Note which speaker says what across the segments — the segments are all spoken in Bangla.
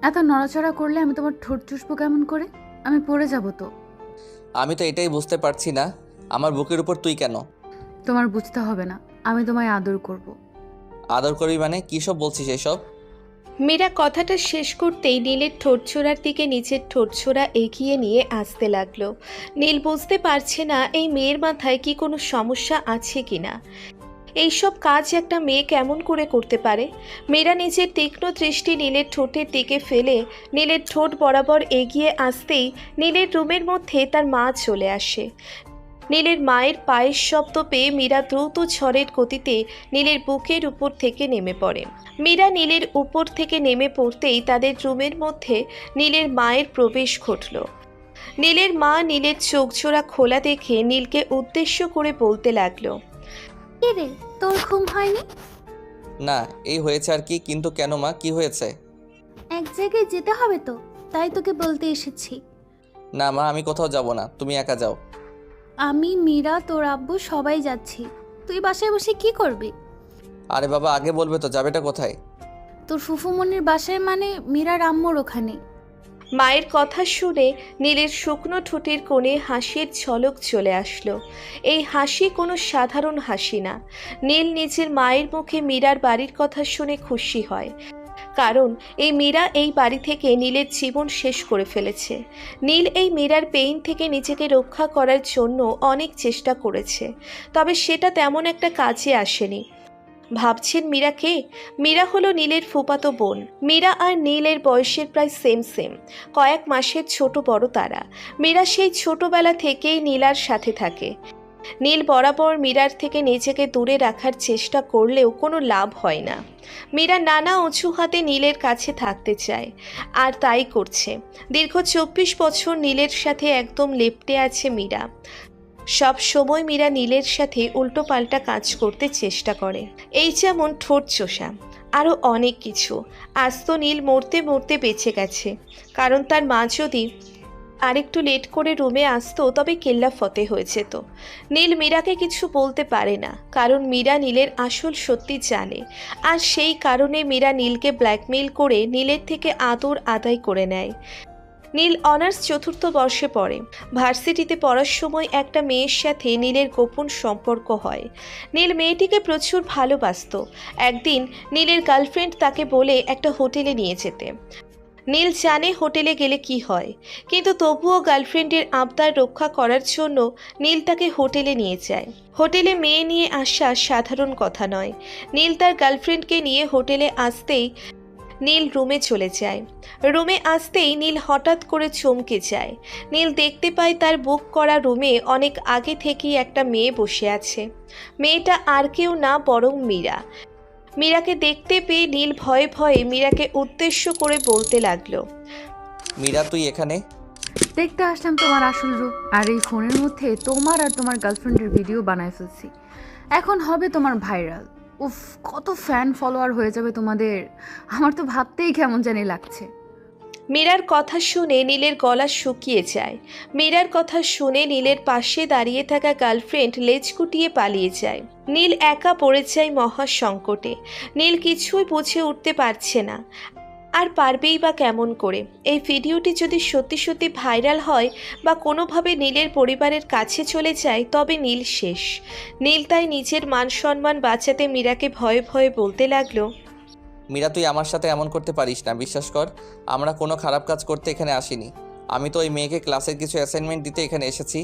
Speaker 1: এত নড়াচড়া করলে আমি তোমার ঠোঁট চুষবো কেমন করে? আমি পড়ে যাব তো।
Speaker 2: আমি তো এটাই বুঝতে পারছি না, আমার বুকের উপর তুই কেন?
Speaker 1: তোমার বুঝতে হবে না, আমি তোমায় আদর করব।
Speaker 2: আদর করবি মানে কী সব বলছিস এসব?
Speaker 3: মীরা কথাটা শেষ করতেই নীলের ঠোঁটছোড়ার দিকে নিচের ঠোঁটছোড়া এগিয়ে নিয়ে আসতে লাগলো। নীল বুঝতে পারছে না এই মেয়ের মাথায় কি কোনো সমস্যা আছে কিনা। এইসব কাজ একটা মেয়ে কেমন করে করতে পারে? মীরা নিজের তীক্ষ্ণ দৃষ্টি নীলের ঠোঁটের দিকে ফেলে নীলের ঠোঁট বরাবর এগিয়ে আসতেই নীলের রুমের মধ্যে তার মা চলে আসে। নীলের মায়ের পায়ের শব্দ পেয়ে মীরা দ্রুত ঝড়ের গতিতে নীলের বুকের উপর থেকে নেমে পড়ে। মীরা নীলের উপর থেকে নেমে পড়তেই তাদের রুমের মধ্যে নীলের মায়ের প্রবেশ ঘটল। নীলের মা নীলের চোখজোড়া খোলা দেখে নীলকে উদ্দেশ্য করে বলতে লাগলো,
Speaker 1: কে রে, তোর ঘুম হয়নি?
Speaker 2: না, এই হয়েছে আর কি, কিন্তু কেন মা, কি হয়েছে?
Speaker 1: এক জায়গায় যেতে হবে তো, তাই তোকে বলতে এসেছি।
Speaker 2: না মা, আমি কোথাও যাব না, তুমি একা যাও।
Speaker 1: আমি, মীরা, তোর আব্বু সবাই যাচ্ছি। তুই বাসায় বসে কি করবি?
Speaker 2: আরে বাবা, আগে বলবে তো, যাবেটা কোথায়?
Speaker 1: তোর ফুফুমনির বাসায়, মানে মীরার আম্মুর ওখানে।
Speaker 3: মায়ের কথা শুনে নীলের শুকনো ঠোঁটের কোণে হাসির ঝলক চলে আসলো। এই হাসি কোনো সাধারণ হাসি না। নীল নিজের মায়ের মুখে মীরার বাড়ির কথা শুনে খুশি হয়, কারণ এই মীরা এই বাড়ি থেকে নীলের জীবন শেষ করে ফেলেছে। নীল এই মীরার পেইন থেকে নিজেকে রক্ষা করার জন্য অনেক চেষ্টা করেছে, তবে সেটা তেমন একটা কাজে আসেনি। ভাবছেন মীরা কে? মীরা হলো নীলের ফুফাতো বোন। মীরা আর নীলের বয়সের প্রায় সেম, কয়েক মাসের ছোট বড় তারা। মীরা সেই ছোটবেলা থেকেই নীলার সাথে থাকে। নীল বরাবর মীরার থেকে নিজেকে দূরে রাখার চেষ্টা করলেও কোনো লাভ হয় না। মীরা নানা অজুহাতে নীলের কাছে থাকতে চায়, আর তাই করছে। দীর্ঘ 24 বছর নীলের সাথে একদম লেপ্টে আছে মীরা। সব সময় মীরা নীলের সাথে উল্টোপাল্টা কাজ করতে চেষ্টা করে, এই যেমন ঠোঁট চোষা, আরও অনেক কিছু। আজ তো নীল মরতে মরতে বেঁচে গেছে, কারণ তার মা যদি আরেকটু লেট করে রুমে আসতো তবে কেল্লা ফতে হয়ে যেত। নীল মীরাকে কিছু বলতে পারে না, কারণ মীরা নীলের আসল সত্যি জানে, আর সেই কারণে মীরা নীলকে ব্ল্যাকমেইল করে নীলের থেকে আদর আদায় করে নেয়। নীল অনার্স 4র্থ বর্ষে পড়ে। ভার্সিটিতে পড়ার সময় একটা মেয়ের সাথে নীলের গোপন সম্পর্ক হয়। নীল মেয়েটিকে প্রচুর ভালোবাসতো। একদিন নীলের গার্লফ্রেন্ড তাকে বলে একটা হোটেলে নিয়ে যেতে। নীল জানে হোটেলে গেলে কি হয়, কিন্তু তবুও গার্লফ্রেন্ডের আবদার রক্ষা করার জন্য নীল তাকে হোটেলে নিয়ে যায়। হোটেলে মেয়ে নিয়ে আসা সাধারণ কথা নয়। নীল তার গার্লফ্রেন্ডকে নিয়ে হোটেলে আসতেই নীল রুমে চলে যায়। রুমে আসতেই নীল হঠাৎ করে চমকে যায়। নীল দেখতে পায় তার বুক করা রুমে অনেক আগে থেকেই একটা মেয়ে বসে আছে। মেয়েটা আর কেউ না, বরং মীরা। মীরাকে দেখতে পেয়ে নীল ভয়ে ভয়ে মীরাকে উদ্দেশ্য করে বলতে লাগলো,
Speaker 2: মীরা, তুই এখানে?
Speaker 1: দেখতে আসলাম তোমার আসল রূপ, আর এই ফোনের মধ্যে তোমার আর তোমার গার্লফ্রেন্ডের ভিডিও বানায় ফেলছি। এখন হবে তোমার ভাইরাল। উফ, কত ফ্যান ফলোয়ার হয়ে যাবে তোমাদের। আমার তো ভাবতেই কেমন জানি লাগছে।
Speaker 3: মীরার কথা শুনে নীলের গলা শুকিয়ে যায়। মীরার কথা শুনে নীলের পাশে দাঁড়িয়ে থাকা গার্লফ্রেন্ড লেজ গুটিয়ে পালিয়ে যায়। নীল একা পড়ে যায় মহা সংকটে। নীল কিছুই বুঝে উঠতে পারছে না, আর পারবেই বা কেমন করে। এই ভিডিওটি যদি সত্যি সত্যি ভাইরাল হয় বা কোনোভাবে নীলের পরিবারের কাছে চলে যায়, তবে নীল শেষ। নীল তাই নিজের মান সম্মান বাঁচাতে মীরাকে ভয়ে ভয়ে বলতে লাগলো,
Speaker 2: মীরা, তুই আমার সাথে এমন করতে পারিস না, বিশ্বাস কর। আমরা কোনো খারাপ কাজ করতে এখানে আসিনি। আমি তো ওই মেয়েকে ক্লাসের কিছু অ্যাসাইনমেন্ট দিতে এখানে এসেছি।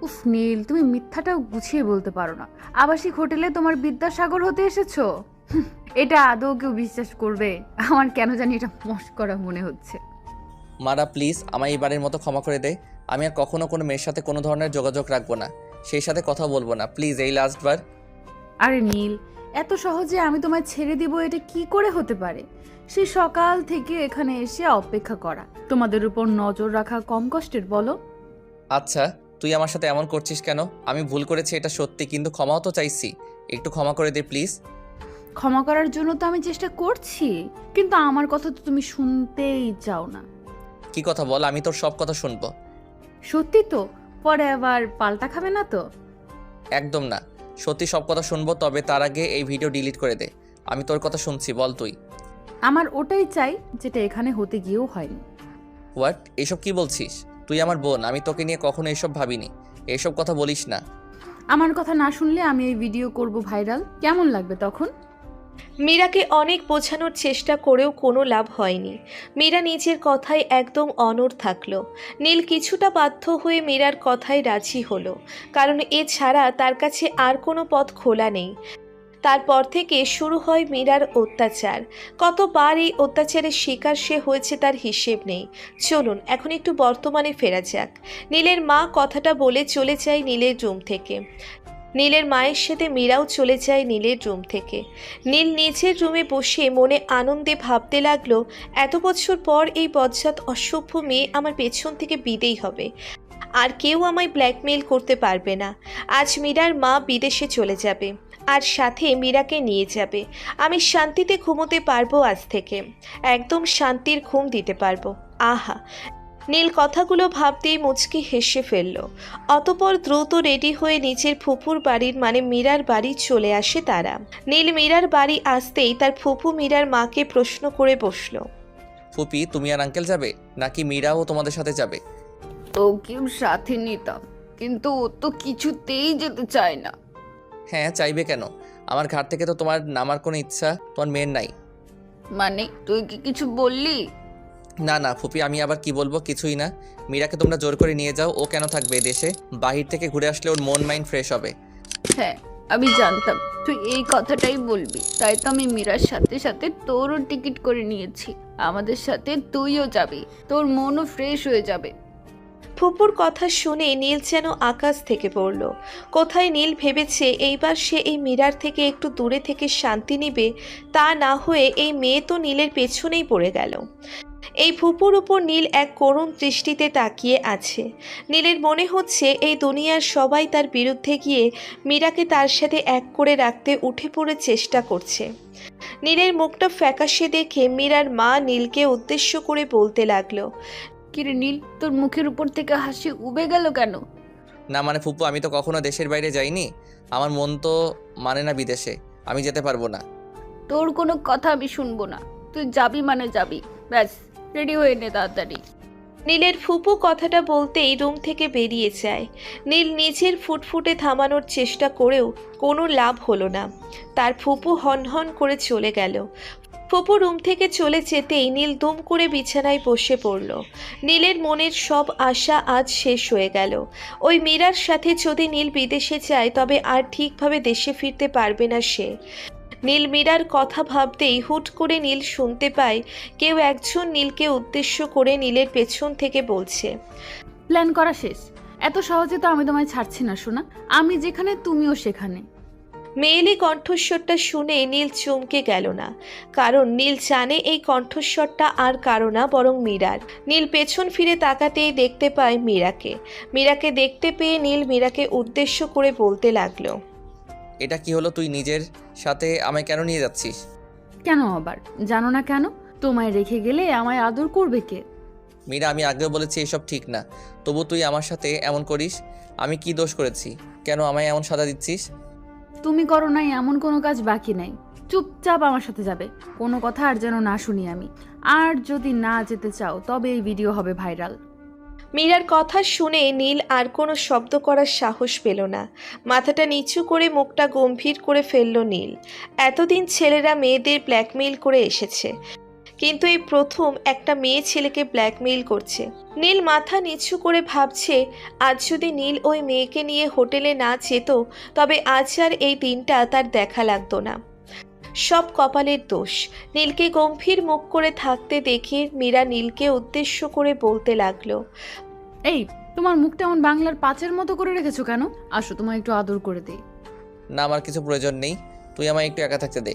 Speaker 1: উফ নীল, তুমি মিথ্যাটাও গুছিয়ে বলতে পারো না। আবাসিক হোটেলে তোমার বিদ্যাসাগর হতে এসেছো? এটা আদৌ কেউ বিশ্বাস করবে? আমার কেন জানি এটা মস্করা মনে হচ্ছে।
Speaker 2: মারা, প্লিজ আমায় এবারের মতো ক্ষমা করে দে। আমি আর কখনো কোনো মেয়ের সাথে কোনো ধরনের যোগাযোগ রাখবো না, সেই সাথে কথা বলবো না, প্লিজ, এই লাস্টবার।
Speaker 1: আরে নীল, এত সহজে আমি তোমায় ছেড়ে দিব এটা কি করে হতে পারে? সেই সকাল থেকে এখানে এসে অপেক্ষা করা, তোমাদের উপর নজর রাখা কম কষ্টের বলো?
Speaker 2: আচ্ছা, তুই আমার সাথে এমন করছিস কেন? আমি ভুল করেছি এটা সত্যি, কিন্তু ক্ষমাও তো চাইছি। একটু ক্ষমা করে দে প্লিজ।
Speaker 1: ক্ষমা করার জন্য তো আমি চেষ্টা করছি, কিন্তু আমার কথা তো তুমি শুনতেই চাও না।
Speaker 2: কি কথা বল, আমি তোর সব কথা শুনবো।
Speaker 1: সত্যি তো? পরে আবার পাল্টা খাবে না তো?
Speaker 2: একদম না, সত্যি সব কথা শুনবো, তবে তার আগে এই ভিডিও ডিলিট করে দে। আমি তোর কথা শুনছি, বল তুই।
Speaker 1: আমার ওটাই চাই যেটা এখানে হতে গিয়েও হয়নি।
Speaker 2: হোয়াট? এসব কি বলছিস? তুই আমার বোন, আমি তোকে নিয়ে কখনো এসব ভাবিনি। এসব কথা বলিস না।
Speaker 1: আমার কথা না শুনলে আমি এই ভিডিও করব ভাইরাল, কেমন লাগবে তখন?
Speaker 3: মীরাকে অনেক বোঝানোর চেষ্টা করেও কোনো লাভ হয়নি। মীরা নিজের কথায় একদম অনড় থাকলো। নীল কিছুটা বাধ্য হয়ে মীরার কথায় রাজি হলো, কারণ এছাড়া তার কাছে আর কোনো পথ খোলা নেই। তারপর থেকে শুরু হয় মীরার অত্যাচার। কতবার এই অত্যাচারের শিকার সে হয়েছে তার হিসেব নেই। চলুন এখন একটু বর্তমানে ফেরা যাক। নীলের মা কথাটা বলে চলে যায় নীলের রুম থেকে। নীলের মায়ের সাথে মীরাও চলে যায় নীলের রুম থেকে। নীল নিজের রুমে বসে মনে আনন্দে ভাবতে লাগলো, এত বছর পর এই বজ্জাত অসভ্য মেয়ে আমার পেছন থেকে বিদেয় হবে, আর কেউ আমায় ব্ল্যাকমেইল করতে পারবে না। আজ মীরার মা বিদেশে চলে যাবে, আর সাথে মীরাকে নিয়ে যাবে। আমি শান্তিতে ঘুমোতে পারবো আজ থেকে, একদম শান্তির ঘুম দিতে পারবো। আহা! নীল কথাগুলো ভাবতেই মুচকি হেসে ফেলল। অতপর দ্রুত রেডি হয়ে নিচের ফুপুর বাড়ির মানে মীরার বাড়ি চলে আসে তারা। নীল মীরার বাড়ি আসতেই তার ফুপু মীরার মাকে প্রশ্ন করে বসল।
Speaker 2: ফুপি, তুমি আর আঙ্কেল যাবে নাকি মীরাও তোমাদের সাথে যাবে?
Speaker 1: ওকেও সাথে নিতাম, কিন্তু ও তো কিছুতেই যেতে চায় না।
Speaker 2: হ্যাঁ, চাইবে কেন? আমার ঘাট থেকে তো তোমার নামার কোনো ইচ্ছা তোমার মেয়ের নাই।
Speaker 1: মানে তুই কি কিছু বললি?
Speaker 2: না না ফুপি, আমি আবার কি বলবো? কিছুই না। মীরাকে তোমরা জোর করে নিয়ে যাও, ও কেন থাকবে দেশে? বাহির থেকে ঘুরে আসলে ওর মন মাইন্ড ফ্রেশ হবে।
Speaker 1: হ্যাঁ, আমি জানতাম তুই এই কথাটাই বলবি, তাই তো আমি মীরার সাথে সাথে তোরও টিকিট করে নিয়েছি। আমাদের সাথে তুইও যাবি, তোর মনও ফ্রেশ হয়ে যাবে।
Speaker 3: ফুপুর কথা শুনে নীল যেন আকাশ থেকে পড়ল। কোথায় নীল ভেবেছে এইবার সে এই মীরার থেকে একটু দূরে থেকে শান্তি নিবে, তা না হয়ে এই মেয়ে তো নীলের পেছনেই পড়ে গেল। এই ফুপুর উপর নীল এক করুণ দৃষ্টিতে তাকিয়ে আছে। নীলের মনে হচ্ছে এই দুনিয়ার সবাই তার বিরুদ্ধে গিয়ে মীরাকে তার সাথে এক করে রাখতে উঠে পড়ে চেষ্টা করছে। নীলের মুখটা ফ্যাকাশে দেখে মীরার মা নীলকে উদ্দেশ্য করে বলতে লাগলো,
Speaker 1: কিরে নীল, তোর মুখের উপর থেকে হাসি উবে গেল কেন?
Speaker 2: না মানে ফুপু, আমি তো কখনো দেশের বাইরে যাইনি। আমার মন তো মানে না বিদেশে, আমি যেতে পারবো না।
Speaker 1: তোর কোনো কথা আমি শুনবো না, তুই যাবি মানে যাবি। ব্যাস, রেডি হয়ে নে তাড়াতাড়ি।
Speaker 3: নীলের ফুপু কথাটা বলতেই রুম থেকে বেরিয়ে যায়। নীল নিজের ফুটফুটে থামানোর চেষ্টা করেও কোনো লাভ হলো না। তার ফুপু হনহন করে চলে গেল। ফুপু রুম থেকে চলে যেতেই নীল দুম করে বিছানায় বসে পড়ল। নীলের মনের সব আশা আজ শেষ হয়ে গেল। ওই মীরার সাথে যদি নীল বিদেশে যায় তবে আর ঠিকভাবে দেশে ফিরতে পারবে না সে। নীল মীরার কথা ভাবতেই হুট করে নীল শুনতে পায় কেউ একজন নীলকে উদ্দেশ্য করে নীলের পেছন থেকে বলছে,
Speaker 1: প্ল্যান করা শেষ। এত সহজে তো আমি তোমায় ছাড়ছি না সোনা, আমি যেখানে তুমিও সেখানে।
Speaker 3: মেয়েলি কণ্ঠস্বরটা শুনে নীল চমকে গেল না, কারণ নীল জানে এই কণ্ঠস্বরটা আর কারো না বরং মীরার। নীল পেছন ফিরে তাকাতেই দেখতে পায় মীরাকে। মীরাকে দেখতে পেয়ে নীল মীরাকে উদ্দেশ্য করে বলতে লাগলো,
Speaker 2: এটা কি হলো? তুই নিজের সাথে আমায় কেন নিয়ে যাচ্ছিস?
Speaker 1: কেন আবার? জানো না কেন? তোমায় রেখে গেলে আমায় আদর করবে কে?
Speaker 2: মীরা, আমি আগেও বলেছি এসব ঠিক না, তবু তুই আমার সাথে এমন করিস। আমি কি দোষ করেছি? কেন আমায় এমন সাজা দিচ্ছিস?
Speaker 1: তুমি করো নাই এমন কোনো কাজ বাকি নাই, চুপচাপ আমার সাথে যাবে। কোনো কথা আর যেন না শুনি আমি। আর যদি না যেতে চাও তবে এই ভিডিও হবে ভাইরাল।
Speaker 3: মীরার কথা শুনে নীল আর কোনো শব্দ করার সাহস পেল না। মাথাটা নিচু করে মুখটা গম্ভীর করে ফেলল নীল। এতদিন ছেলেরা মেয়েদের ব্ল্যাকমেইল করে এসেছে, কিন্তু এই প্রথম একটা মেয়ে ছেলেকে ব্ল্যাকমেইল করছে। নীল মাথা নিচু করে ভাবছে, আজ যদি নীল ওই মেয়েকে নিয়ে হোটেলে না যেত তবে আজ আর এই দিনটা তার দেখা লাগতো না। সব কপালের দোষ। নীলকে গম্ভীর মুখ করে থাকতে দেখে মীরা নীলকে উদ্দেশ্য করে বলতে লাগলো,
Speaker 1: এই, তোমার মুখটা এমন বাংলার পাঁচের মতো করে রেখেছো কেন? আসো তোমায় একটু আদর করে দেই।
Speaker 2: না, আমার কিছু প্রয়োজন নেই, তুই আমায় একটু একা থাকতে দে।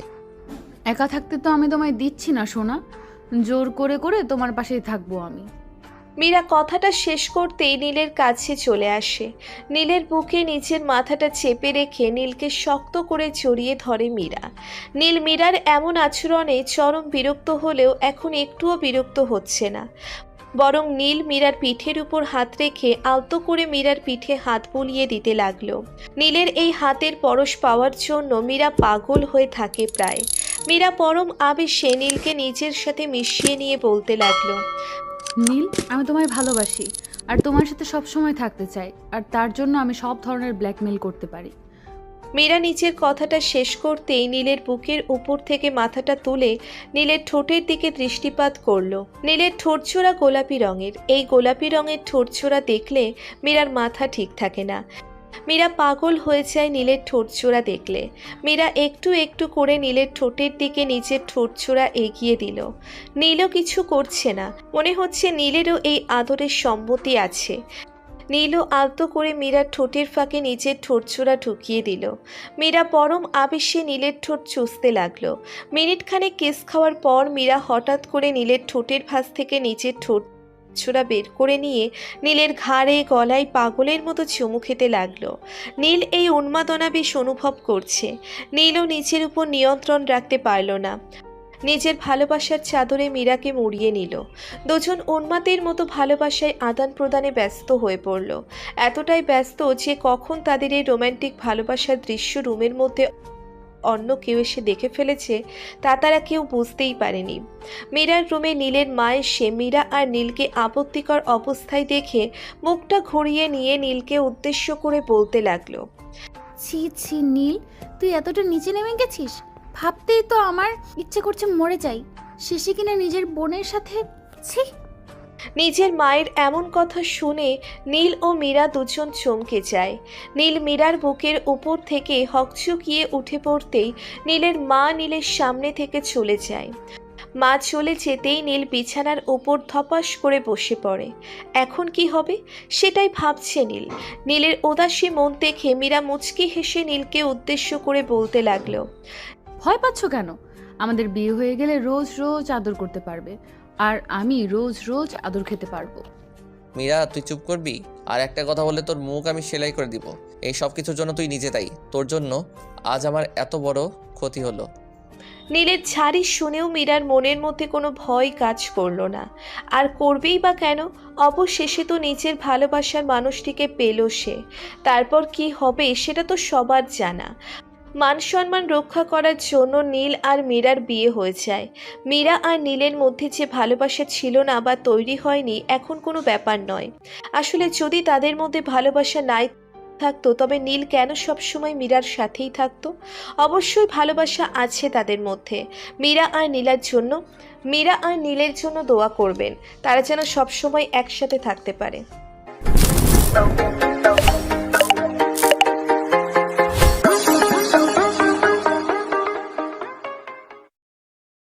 Speaker 1: একা থাকতে তো আমি তোমায় দিচ্ছি না সোনা, জোর করে করে তোমার পাশেই থাকবো আমি।
Speaker 3: মীরা কথাটা শেষ করতেই নীলের কাছে চলে আসে। নীলের বুকে নিচের মাথাটা চেপে রেখে নীলকে শক্ত করে জড়িয়ে ধরে মীরা। নীল মীরার এমন আচরণে চরম বিরক্ত হলেও এখন একটুও বিরক্ত হচ্ছে না, বরং নীল মীরার পিঠের উপর হাত রেখে আলতো করে মীরার পিঠে হাত বুলিয়ে দিতে লাগলো। নীলের এই হাতের পরশ পাওয়ার জন্য মীরা পাগল হয়ে থাকে প্রায়। মীরা পরম আবেশে নীলকে নিজের সাথে মিশিয়ে নিয়ে বলতে লাগলো,
Speaker 1: নীল, আমি তোমায় ভালোবাসি আর তোমার সাথে সব সময় থাকতে চাই, আর তার জন্য আমি সব ধরনের ব্ল্যাকমেল করতে পারি।
Speaker 3: মীরা নিচের কথাটা শেষ করতেই নীলের বুকের উপর থেকে মাথাটা তুলে নীলের ঠোঁটের দিকে দৃষ্টিপাত করলো। নীলের ঠোঁটছোড়া গোলাপি রঙের। এই গোলাপি রঙের ঠোঁটছোড়া দেখলে মীরার মাথা ঠিক থাকে না। মীরা পাগল হয়ে যায় নীলের ঠোঁটছোড়া দেখলে। মীরা একটু একটু করে নীলের ঠোঁটের দিকে নিজের ঠোঁটছোড়া এগিয়ে দিল। নীলও কিছু করছে না, মনে হচ্ছে নীলেরও এই আদরের সম্মতি আছে। নীলও আলতো করে মীরার ঠোঁটের ফাঁকে নিজের ঠোঁটছোড়া ঢুকিয়ে দিল। মীরা পরম আবেশে নীলের ঠোঁট চুষতে লাগলো। মিনিটখানেক কিস খাওয়ার পর মীরা হঠাৎ করে নীলের ঠোঁটের ভাঁজ থেকে নিজের ঠোঁট ছোড়া বের করে নিয়ে নীলের ঘাড়ে গলায় পাগলের মতো চুমু খেতে লাগলো। নীল এই উন্মাদনা বেশ অনুভব করছে। নীলও নিজের উপর নিয়ন্ত্রণ রাখতে পারল না, নিজের ভালোবাসার চাদরে মীরাকে মুড়িয়ে নিল। দুজন উন্মাদের মতো ভালোবাসায় আদান প্রদানে ব্যস্ত হয়ে পড়ল। এতটাই ব্যস্ত যে কখন তাদের এই রোম্যান্টিক ভালোবাসার দৃশ্য রুমের মধ্যে অন্য কেউ এসে দেখে ফেলেছে তা তারা কেউ বুঝতেই পারেনি। মীরার রুমে নীলের মা এসে মীরা আর নীলকে আপত্তিকর অবস্থায় দেখে মুখটা ঘুরিয়ে নিয়ে নীলকে উদ্দেশ্য করে বলতে লাগলো,
Speaker 4: ছি ছি নীল, তুই এতটা নিচে নেমে গেছিস? ভাবতেই তো আমার ইচ্ছে করছে মরে যাই, শেষে কিনা নিজের বোনের সাথে। ছি।
Speaker 3: নিজের মায়ের এমন কথা শুনে নীল ও মীরা দুজন চমকে যায়। নীল মীরার বুকের উপর থেকে হকচকিয়ে উঠে পড়তেই নীলের মা নীলের সামনে থেকে চলে যায়। মা চলে যেতেই নীল বিছানার উপর ধপাস করে বসে পড়ে। এখন কি হবে সেটাই ভাবছে নীল। নীলের উদাসী মন দেখে মীরা মুচকি হেসে নীলকে উদ্দেশ্য করে বলতে লাগলো,
Speaker 1: ভয় পাচ্ছ কেন? আমাদের বিয়ে হয়ে গেলে রোজ রোজ আদর করতে পারবে, আর আমি রোজ রোজ আদর খেতে পারবো।
Speaker 2: মীরা, তুই চুপ করবি? আর একটা কথা বললে তোর মুখ আমি সেলাই করে দিব। এই সব কিছুর জন্য তুই নিজে দায়ী। তোর জন্য আজ আমার এত বড় ক্ষতি হলো।
Speaker 3: নীলের ঝাড়ি শুনেও মীরার মনের মধ্যে কোনো ভয় কাজ করলো না। আর করবেই বা কেন? অবশেষে তো নিজের ভালোবাসার মানুষটিকে পেল সে। তারপর কি হবে সেটা তো সবার জানা। মান সম্মান রক্ষা করার জন্য নীল আর মীরার বিয়ে হয়ে যায়। মীরা আর নীলের মধ্যে যে ভালোবাসা ছিল না বা তৈরি হয়নি এখন কোনো ব্যাপার নয়। আসলে যদি তাদের মধ্যে ভালোবাসা নাই থাকতো তবে নীল কেন সবসময় মীরার সাথেই থাকতো? অবশ্যই ভালোবাসা আছে তাদের মধ্যে। মীরা আর নীলের জন্য দোয়া করবেন, তারা যেন সবসময় একসাথে থাকতে পারে।